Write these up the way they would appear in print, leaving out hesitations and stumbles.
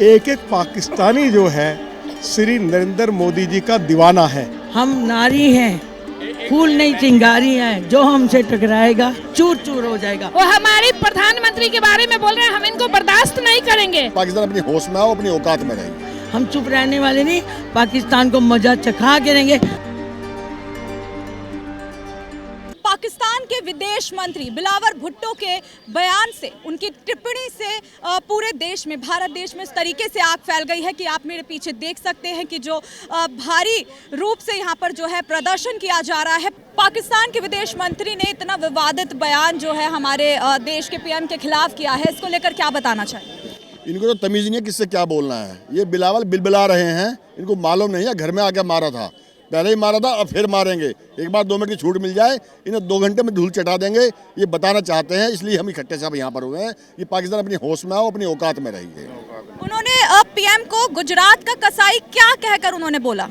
एक एक पाकिस्तानी जो है श्री नरेंद्र मोदी जी का दीवाना है। हम नारी हैं, फूल नहीं चिंगारी हैं, जो हमसे टकराएगा चूर चूर हो जाएगा। वो हमारे प्रधानमंत्री के बारे में बोल रहे हैं, हम इनको बर्दाश्त नहीं करेंगे। पाकिस्तान अपनी होश में आओ, अपनी औकात में रहेंगे। हम चुप रहने वाले नहीं, पाकिस्तान को मजा चखा के रहेंगे। पाकिस्तान के विदेश मंत्री बिलावल भुट्टो के बयान से, उनकी टिप्पणी से पूरे देश में, भारत देश में इस तरीके से आग फैल गई है कि आप मेरे पीछे देख सकते हैं कि जो भारी रूप से यहाँ पर जो है प्रदर्शन किया जा रहा है। पाकिस्तान के विदेश मंत्री ने इतना विवादित बयान जो है हमारे देश के पीएम के खिलाफ किया है, इसको लेकर क्या बताना चाहिए? इनको तो तमीज़ नहीं है किससे क्या बोलना है। ये बिलावल बिलबिला रहे हैं, इनको मालूम नहीं है घर में आके मारा था, पहले ही मारा था, अब फिर मारेंगे। एक बार 2 मिनट की छूट मिल जाए, इन्हें 2 घंटे में धूल चटा देंगे, ये बताना चाहते हैं। इसलिए हम इकट्ठे सब यहाँ पर हुए हैं कि पाकिस्तान अपनी होश में आओ, अपनी औकात में रहिए। उन्होंने पीएम को गुजरात का कसाई क्या कहकर उन्होंने बोला?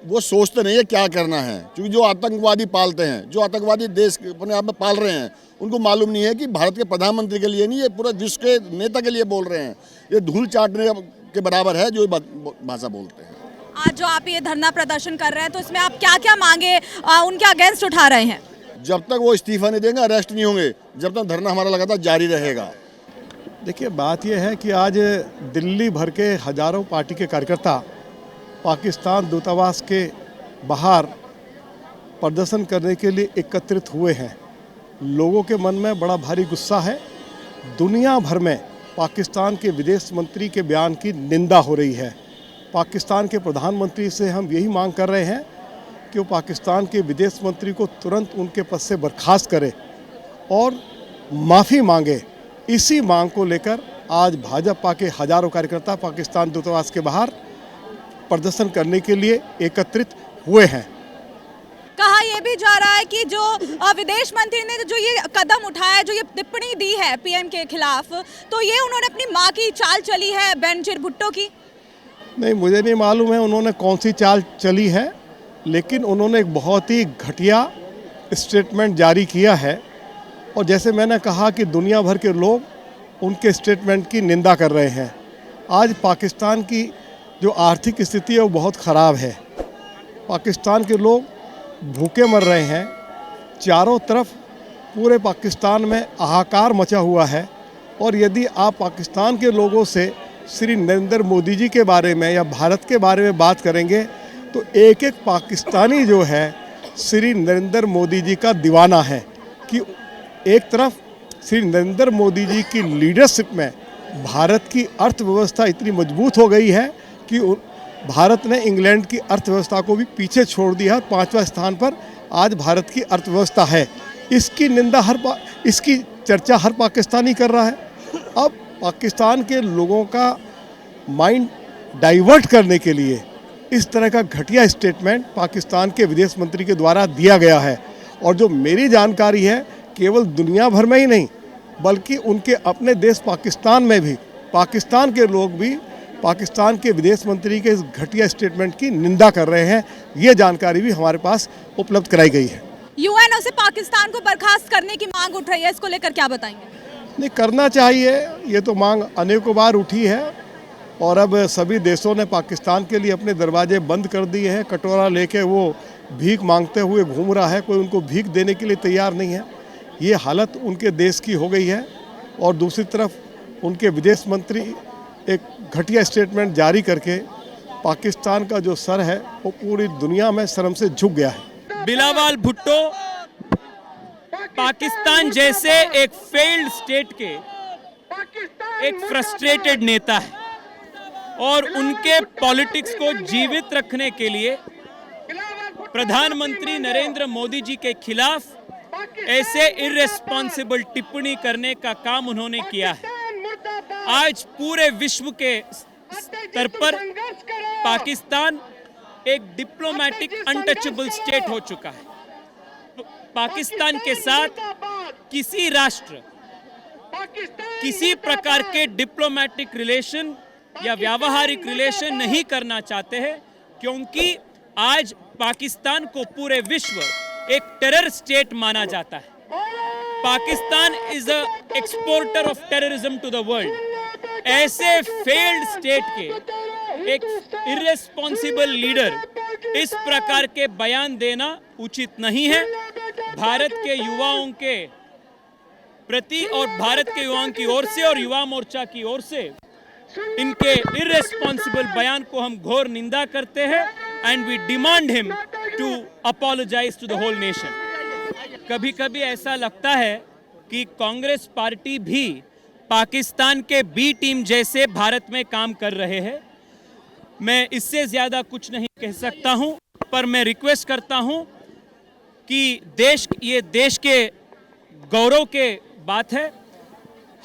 वो सोचते नहीं है क्या करना है, क्योंकि जो आतंकवादी पालते हैं, जो आतंकवादी देश अपने आप में पाल रहे हैं, उनको मालूम नहीं है कि भारत के प्रधानमंत्री के लिए नहीं, ये पूरा विश्व के नेता के लिए बोल रहे हैं। ये धूल चाटने के बराबर है जो भाषा बोलते हैं। आज जो आप ये धरना प्रदर्शन कर रहे हैं, तो इसमें आप क्या क्या मांगे उनके अगेंस्ट उठा रहे हैं? जब तक वो इस्तीफा नहीं देंगे, अरेस्ट नहीं होंगे, जब तक धरना हमारा लगातार जारी रहेगा। देखिए, बात यह है कि आज दिल्ली भर के हजारों पार्टी के कार्यकर्ता पाकिस्तान दूतावास के बाहर प्रदर्शन करने के लिए एकत्रित हुए हैं। लोगों के मन में बड़ा भारी गुस्सा है। दुनिया भर में पाकिस्तान के विदेश मंत्री के बयान की निंदा हो रही है। पाकिस्तान के प्रधानमंत्री से हम यही मांग कर रहे हैं कि वो पाकिस्तान के विदेश मंत्री को तुरंत उनके पद से बर्खास्त करे और माफ़ी मांगे। इसी मांग को लेकर आज भाजपा के हजारों कार्यकर्ता पाकिस्तान दूतावास के बाहर प्रदर्शन करने के लिए एकत्रित हुए हैं। कहा यह भी जा रहा है कि जो विदेश मंत्री ने जो ये कदम उठाया, जो ये टिप्पणी दी है पीएम के खिलाफ, तो ये उन्होंने अपनी मां की चाल चली है बेनजीर भुट्टो की? नहीं, मुझे नहीं मालूम है उन्होंने कौन सी चाल चली है, लेकिन उन्होंने एक बहुत ही घटिया स्टेटमेंट जारी किया है। और जैसे मैंने कहा कि दुनिया भर के लोग उनके स्टेटमेंट की निंदा कर रहे हैं। आज पाकिस्तान की जो आर्थिक स्थिति है वो बहुत ख़राब है। पाकिस्तान के लोग भूखे मर रहे हैं। चारों तरफ पूरे पाकिस्तान में हाहाकार मचा हुआ है। और यदि आप पाकिस्तान के लोगों से श्री नरेंद्र मोदी जी के बारे में या भारत के बारे में बात करेंगे, तो एक एक पाकिस्तानी जो है श्री नरेंद्र मोदी जी का दीवाना है। कि एक तरफ श्री नरेंद्र मोदी जी की लीडरशिप में भारत की अर्थव्यवस्था इतनी मजबूत हो गई है कि भारत ने इंग्लैंड की अर्थव्यवस्था को भी पीछे छोड़ दिया। 5वां स्थान पर आज भारत की अर्थव्यवस्था है। इसकी निंदा इसकी चर्चा हर पाकिस्तानी कर रहा है। अब पाकिस्तान के लोगों का माइंड डाइवर्ट करने के लिए इस तरह का घटिया स्टेटमेंट पाकिस्तान के विदेश मंत्री के द्वारा दिया गया है। और जो मेरी जानकारी है, केवल दुनिया भर में ही नहीं बल्कि उनके अपने देश पाकिस्तान में भी पाकिस्तान के लोग भी पाकिस्तान के विदेश मंत्री के इस घटिया स्टेटमेंट की निंदा कर रहे हैं। ये जानकारी भी हमारे पास उपलब्ध कराई गई है। यूएनओ से पाकिस्तान को बर्खास्त करने की मांग उठ रही है, इसको लेकर क्या बताएंगे? नहीं, करना चाहिए। ये तो मांग अनेकों बार उठी है और अब सभी देशों ने पाकिस्तान के लिए अपने दरवाजे बंद कर दिए हैं। कटोरा लेके वो भीख मांगते हुए घूम रहा है, कोई उनको भीख देने के लिए तैयार नहीं है। ये हालत उनके देश की हो गई है। और दूसरी तरफ उनके विदेश मंत्री एक घटिया स्टेटमेंट जारी करके पाकिस्तान का जो सर है वो पूरी दुनिया में शर्म से झुक गया है। बिलावल भुट्टो पाकिस्तान जैसे एक फेल्ड स्टेट के एक फ्रस्ट्रेटेड नेता है और उनके पॉलिटिक्स को जीवित रखने के लिए प्रधानमंत्री नरेंद्र मोदी जी के खिलाफ ऐसे इर्रेस्पॉन्सिबल टिप्पणी करने का काम उन्होंने किया है। आज पूरे विश्व के स्तर पर पाकिस्तान एक डिप्लोमेटिक अनटचेबल स्टेट हो चुका है। तो पाकिस्तान के साथ किसी राष्ट्र किसी प्रकार के डिप्लोमेटिक रिलेशन या व्यावहारिक रिलेशन नहीं करना चाहते हैं, क्योंकि आज पाकिस्तान को पूरे विश्व एक टेरर स्टेट माना जाता है। Pakistan is a exporter of terrorism to the world. ऐसे फेल्ड स्टेट के एक इर्रेस्पॉन्सिबल लीडर इस प्रकार के बयान देना उचित नहीं है। भारत के युवाओं के प्रति और भारत के युवाओं की ओर से और युवा मोर्चा की ओर से इनके इर्रेस्पॉन्सिबल बयान को हम घोर निंदा करते हैं and we demand him to apologize to the whole nation. कभी कभी ऐसा लगता है कि कांग्रेस पार्टी भी पाकिस्तान के बी टीम जैसे भारत में काम कर रहे हैं। मैं इससे ज्यादा कुछ नहीं कह सकता हूं, पर मैं रिक्वेस्ट करता हूं कि ये देश के गौरव के बात है।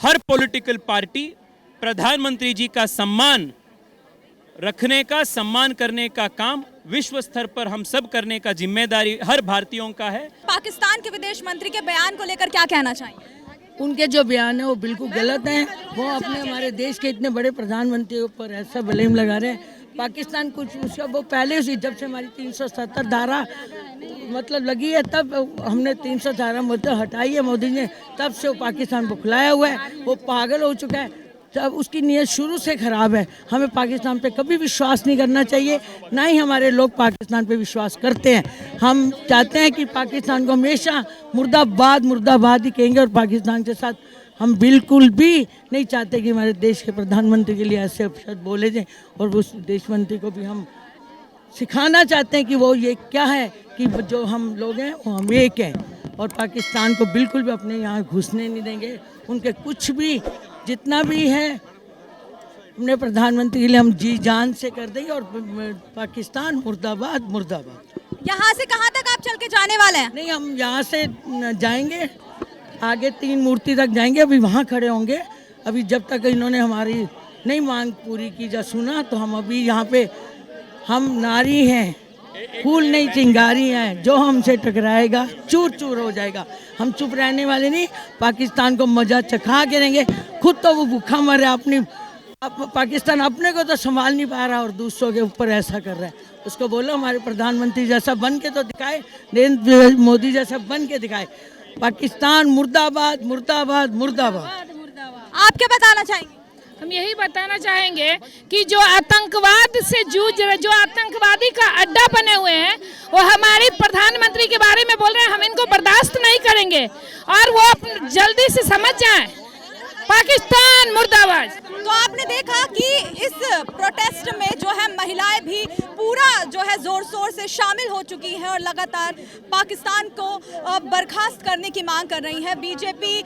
हर पॉलिटिकल पार्टी प्रधानमंत्री जी का सम्मान रखने का, सम्मान करने का काम विश्व स्तर पर हम सब करने का जिम्मेदारी हर भारतीयों का है। पाकिस्तान के विदेश मंत्री के बयान को लेकर क्या कहना चाहेंगे? उनके जो बयान है वो बिल्कुल गलत हैं। वो अपने हमारे देश के इतने बड़े प्रधानमंत्री के ऊपर ऐसा ब्लेम लगा रहे हैं। पाकिस्तान कुछ उसका वो पहले से जब से हमारी 370 धारा मतलब लगी है तब हमने 300 धारा मतलब हटाई है मोदी ने, तब से वो पाकिस्तान को खिलाया हुआ है। वो पागल हो चुका है, तब उसकी नीयत शुरू से खराब है। हमें पाकिस्तान पे कभी विश्वास नहीं करना चाहिए, ना ही हमारे लोग पाकिस्तान पे विश्वास करते हैं। हम चाहते हैं कि पाकिस्तान को हमेशा मुर्दाबाद मुर्दाबाद ही कहेंगे और पाकिस्तान के साथ हम बिल्कुल भी नहीं चाहते कि हमारे देश के प्रधानमंत्री के लिए ऐसे अपशब्द बोले जाएं। और उस देश मंत्री को भी हम सिखाना चाहते हैं कि वो ये क्या है कि जो हम लोग हैं वो हम एक हैं और पाकिस्तान को बिल्कुल भी अपने यहाँ घुसने नहीं देंगे। उनके कुछ भी जितना भी है अपने प्रधानमंत्री के लिए हम जी जान से कर देंगे। और पाकिस्तान मुर्दाबाद मुर्दाबाद। यहाँ से कहाँ तक आप चल के जाने वाले हैं? नहीं, हम यहाँ से जाएंगे आगे 3 मूर्ति तक जाएंगे, अभी वहाँ खड़े होंगे। अभी जब तक इन्होंने हमारी नहीं मांग पूरी की जा सुना तो हम अभी यहाँ पे हम नारी हैं, फूल नहीं चिंगारी हैं, जो हमसे टकराएगा चूर चूर हो जाएगा। हम चुप रहने वाले नहीं, पाकिस्तान को मजा चखा के रहेंगे। खुद तो वो भूखा मर रहा है, पाकिस्तान अपने को तो संभाल नहीं पा रहा और दूसरों के ऊपर ऐसा कर रहा है। उसको बोलो हमारे प्रधानमंत्री जैसा बन के तो दिखाए, नरेंद्र मोदी जैसा बन के दिखाए। पाकिस्तान मुर्दाबाद मुर्दाबाद मुर्दाबाद। आप क्या बताना चाहेंगे? हम यही बताना चाहेंगे कि जो आतंकवाद से जूझ रहे, जो आतंकवादी का अड्डा बने हुए हैं, वो हमारे प्रधानमंत्री के बारे में बोल रहे हैं। हम इनको बर्दाश्त नहीं करेंगे और वो जल्दी से समझ जाएं, पाकिस्तान मुर्दाबाद। तो आपने देखा कि इस प्रोटेस्ट में जो है महिलाएं भी पूरा जो है जोर शोर से शामिल हो चुकी हैं और लगातार पाकिस्तान को बर्खास्त करने की मांग कर रही है। बीजेपी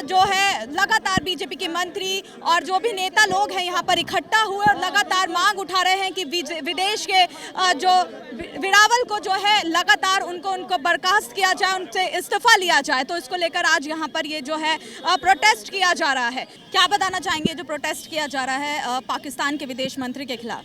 जो है लगातार बीजेपी के मंत्री और जो भी नेता लोग हैं यहाँ पर इकट्ठा हुए और लगातार मांग उठा रहे हैं कि विदेश के जो बिलावल को जो है लगातार उनको बर्खास्त किया जाए, उनसे इस्तीफा लिया जाए। तो इसको लेकर आज यहाँ पर ये जो है प्रोटेस्ट किया जा रहा है। क्या बताना चाहेंगे जो प्रोटेस्ट किया जा रहा है पाकिस्तान के विदेश मंत्री के खिलाफ?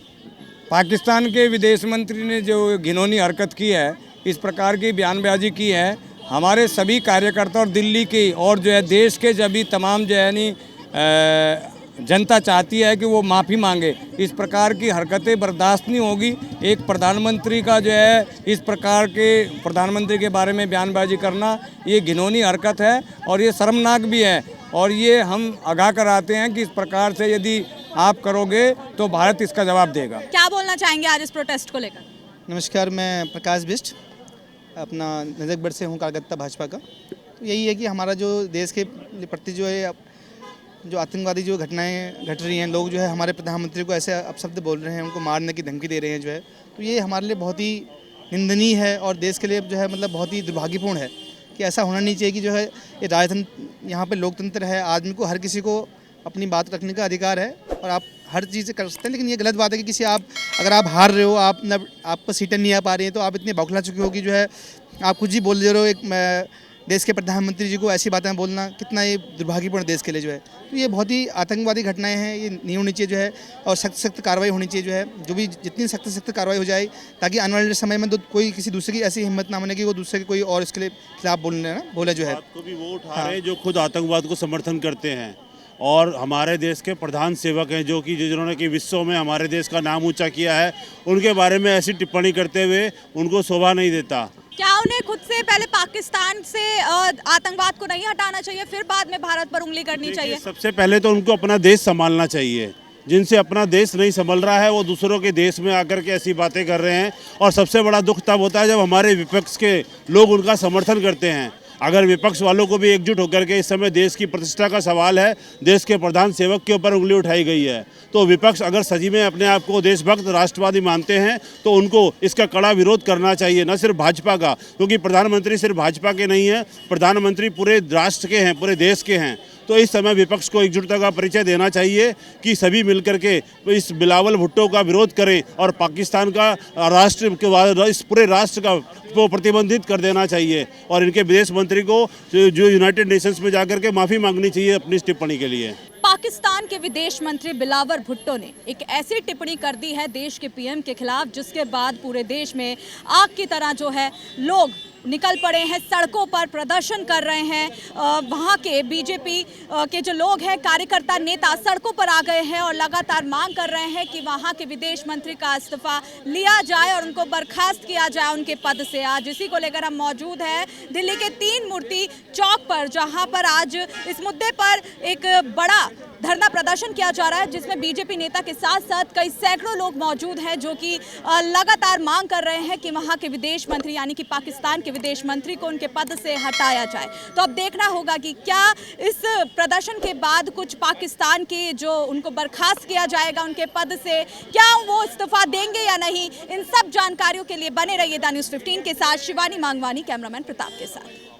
पाकिस्तान के विदेश मंत्री ने जो घिनौनी हरकत की है, इस प्रकार की बयानबाजी की है, हमारे सभी कार्यकर्ता और दिल्ली की और जो है देश के जो भी तमाम जो है जनता चाहती है कि वो माफ़ी मांगे। इस प्रकार की हरकतें बर्दाश्त नहीं होगी। एक प्रधानमंत्री का जो है इस प्रकार के प्रधानमंत्री के बारे में बयानबाजी करना ये घिनौनी हरकत है और ये शर्मनाक भी है। और ये हम आगाह कराते हैं कि इस प्रकार से यदि आप करोगे तो भारत इसका जवाब देगा। क्या बोलना चाहेंगे आज इस प्रोटेस्ट को लेकर? नमस्कार, मैं प्रकाश बिष्ट अपना नजकगढ़ से हूँ, कार्यकर्ता भाजपा का। तो यही है कि हमारा जो देश के प्रति जो है जो आतंकवादी जो घटनाएं घट रही हैं, लोग जो है हमारे प्रधानमंत्री को ऐसे अपशब्द बोल रहे हैं, उनको मारने की धमकी दे रहे हैं जो है, तो ये हमारे लिए बहुत ही निंदनीय है और देश के लिए जो है मतलब बहुत ही दुर्भाग्यपूर्ण है कि ऐसा होना नहीं चाहिए कि जो है ये राजतंत्र यहाँ पे लोकतंत्र है, आदमी को हर किसी को अपनी बात रखने का अधिकार है और आप हर चीज़ कर सकते हैं। लेकिन ये गलत बात है कि किसी अगर आप हार रहे हो, आपको सीटें नहीं आ पा रही हैं, तो आप इतने बौखला चुके हो कि जो है आप कुछ ही बोल दे रहे हो। एक देश के प्रधानमंत्री जी को ऐसी बातें बोलना कितना ये दुर्भाग्यपूर्ण देश के लिए जो है। तो ये बहुत ही आतंकवादी घटनाएं हैं, ये नहीं होनी चाहिए जो है और सख्त कार्रवाई होनी चाहिए जो है, जो भी जितनी सख्त कार्रवाई हो जाए ताकि आने वाले समय में कोई किसी दूसरे की ऐसी हिम्मत ना बने कि वो दूसरे के कोई और इसके लिए खिलाफ बोले जो है। को भी वो उठा रहे हैं जो खुद आतंकवाद को समर्थन करते हैं और हमारे देश के प्रधान सेवक हैं जो कि जिन्होंने कि विश्व में हमारे देश का नाम ऊंचा किया है, उनके बारे में ऐसी टिप्पणी करते हुए उनको शोभा नहीं देता। क्या उन्हें खुद से पहले पाकिस्तान से आतंकवाद को नहीं हटाना चाहिए, फिर बाद में भारत पर उंगली करनी चाहिए? सबसे पहले तो उनको अपना देश संभालना चाहिए। जिनसे अपना देश नहीं संभल रहा है वो दूसरों के देश में आकर के ऐसी बातें कर रहे हैं। और सबसे बड़ा दुख तब होता है जब हमारे विपक्ष के लोग उनका समर्थन करते हैं। अगर विपक्ष वालों को भी एकजुट होकर के इस समय देश की प्रतिष्ठा का सवाल है, देश के प्रधान सेवक के ऊपर उंगली उठाई गई है, तो विपक्ष अगर सही में अपने आप को देशभक्त राष्ट्रवादी मानते हैं तो उनको इसका कड़ा विरोध करना चाहिए, न सिर्फ भाजपा का, क्योंकि प्रधानमंत्री सिर्फ भाजपा के नहीं हैं, प्रधानमंत्री पूरे राष्ट्र के हैं, पूरे देश के हैं। तो इस समय विपक्ष को एकजुटता का परिचय देना चाहिए कि सभी मिलकर के इस बिलावल भुट्टो का विरोध करें और पाकिस्तान का राष्ट्र के इस पूरे राष्ट्र को प्रतिबंधित कर देना चाहिए और इनके विदेश मंत्री को जो यूनाइटेड नेशंस में जाकर के माफ़ी मांगनी चाहिए अपनी इस टिप्पणी के लिए। पाकिस्तान के विदेश मंत्री बिलावल भुट्टो ने एक ऐसी टिप्पणी कर दी है देश के पीएम के खिलाफ, जिसके बाद पूरे देश में आग की तरह जो है लोग निकल पड़े हैं, सड़कों पर प्रदर्शन कर रहे हैं। वहाँ के बीजेपी के जो लोग हैं, कार्यकर्ता, नेता सड़कों पर आ गए हैं और लगातार मांग कर रहे हैं कि वहाँ के विदेश मंत्री का इस्तीफा लिया जाए और उनको बर्खास्त किया जाए उनके पद से। आज इसी को लेकर हम मौजूद हैं दिल्ली के 3 मूर्ति चौक पर, जहाँ पर आज इस मुद्दे पर एक बड़ा धरना प्रदर्शन किया जा रहा है, जिसमें बीजेपी नेता के साथ साथ कई सैकड़ों लोग मौजूद हैं जो कि लगातार मांग कर रहे हैं कि वहाँ के विदेश मंत्री यानी कि पाकिस्तान के विदेश मंत्री को उनके पद से हटाया जाए। तो अब देखना होगा कि क्या इस प्रदर्शन के बाद कुछ पाकिस्तान के जो उनको बर्खास्त किया जाएगा उनके पद से, क्या वो इस्तीफा देंगे या नहीं। इन सब जानकारियों के लिए बने रहिए द न्यूज़ 15 के साथ। शिवानी मांगवानी, कैमरामैन प्रताप के साथ।